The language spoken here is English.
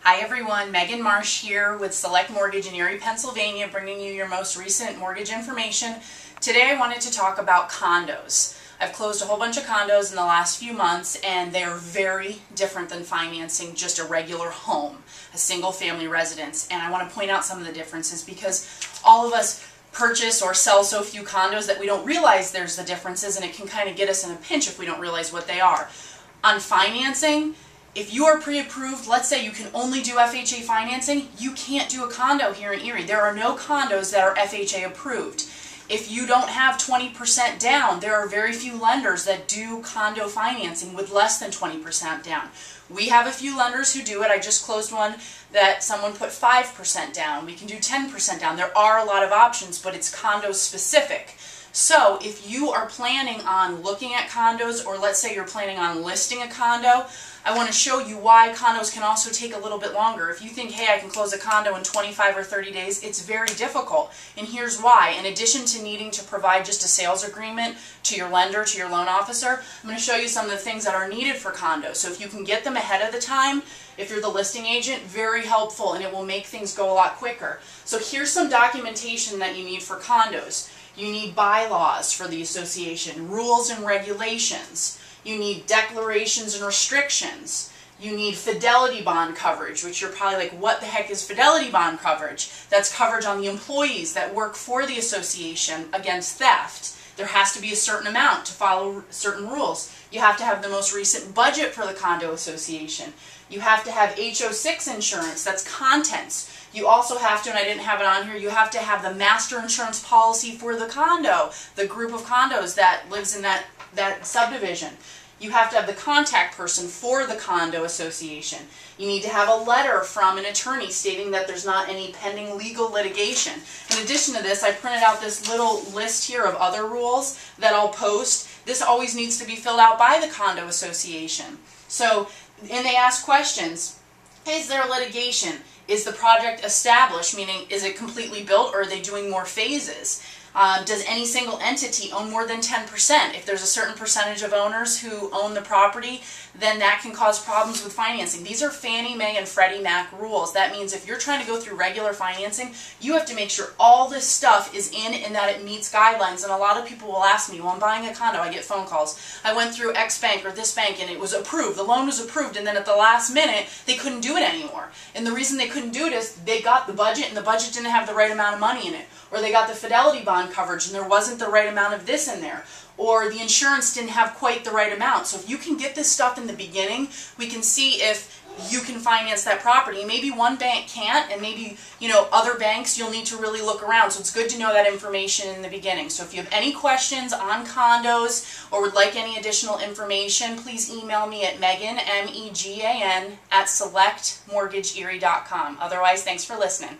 Hi everyone, Megan Marsh here with Select Mortgage in Erie, Pennsylvania, bringing you your most recent mortgage information. Today I wanted to talk about condos. I've closed a whole bunch of condos in the last few months and they are very different than financing just a regular home, a single family residence. And I want to point out some of the differences because all of us purchase or sell so few condos that we don't realize there's the differences, and it can kind of get us in a pinch if we don't realize what they are. On financing, if you are pre-approved, let's say you can only do FHA financing, you can't do a condo here in Erie. There are no condos that are FHA approved. If you don't have 20% down, there are very few lenders that do condo financing with less than 20% down. We have a few lenders who do it. I just closed one that someone put 5% down. We can do 10% down. There are a lot of options, but it's condo specific. So if you are planning on looking at condos, or let's say you're planning on listing a condo, I want to show you why condos can also take a little bit longer. If you think, hey, I can close a condo in 25 or 30 days, it's very difficult. And here's why. In addition to needing to provide just a sales agreement to your lender, to your loan officer, I'm going to show you some of the things that are needed for condos. So if you can get them ahead of the time, if you're the listing agent, very helpful, and it will make things go a lot quicker. So here's some documentation that you need for condos. You need bylaws for the association, rules and regulations. You need declarations and restrictions. You need fidelity bond coverage, which you're probably like, what the heck is fidelity bond coverage? That's coverage on the employees that work for the association against theft. There has to be a certain amount to follow certain rules. You have to have the most recent budget for the condo association. You have to have HO6 insurance, that's contents. You also have to, and I didn't have it on here, you have to have the master insurance policy for the condo, the group of condos that lives in that subdivision. You have to have the contact person for the condo association. You need to have a letter from an attorney stating that there's not any pending legal litigation. In addition to this, I printed out this little list here of other rules that I'll post. This always needs to be filled out by the condo association. So, and they ask questions. Is there litigation? Is the project established, meaning is it completely built, or are they doing more phases? Does any single entity own more than 10%? If there's a certain percentage of owners who own the property, then that can cause problems with financing. These are Fannie Mae and Freddie Mac rules. That means if you're trying to go through regular financing, you have to make sure all this stuff is in and that it meets guidelines. And a lot of people will ask me, well, I'm buying a condo, I get phone calls. I went through X bank or this bank and it was approved. The loan was approved, and then at the last minute, they couldn't do it anymore. And the reason they couldn't do it is they got the budget and the budget didn't have the right amount of money in it. Or they got the fidelity bond coverage and there wasn't the right amount of this in there. Or the insurance didn't have quite the right amount. So if you can get this stuff in the beginning, we can see if you can finance that property. Maybe one bank can't, and maybe, other banks you'll need to really look around. So it's good to know that information in the beginning. So if you have any questions on condos or would like any additional information, please email me at Megan, M-E-G-A-N, @selectmortgageerie.com. Otherwise, thanks for listening.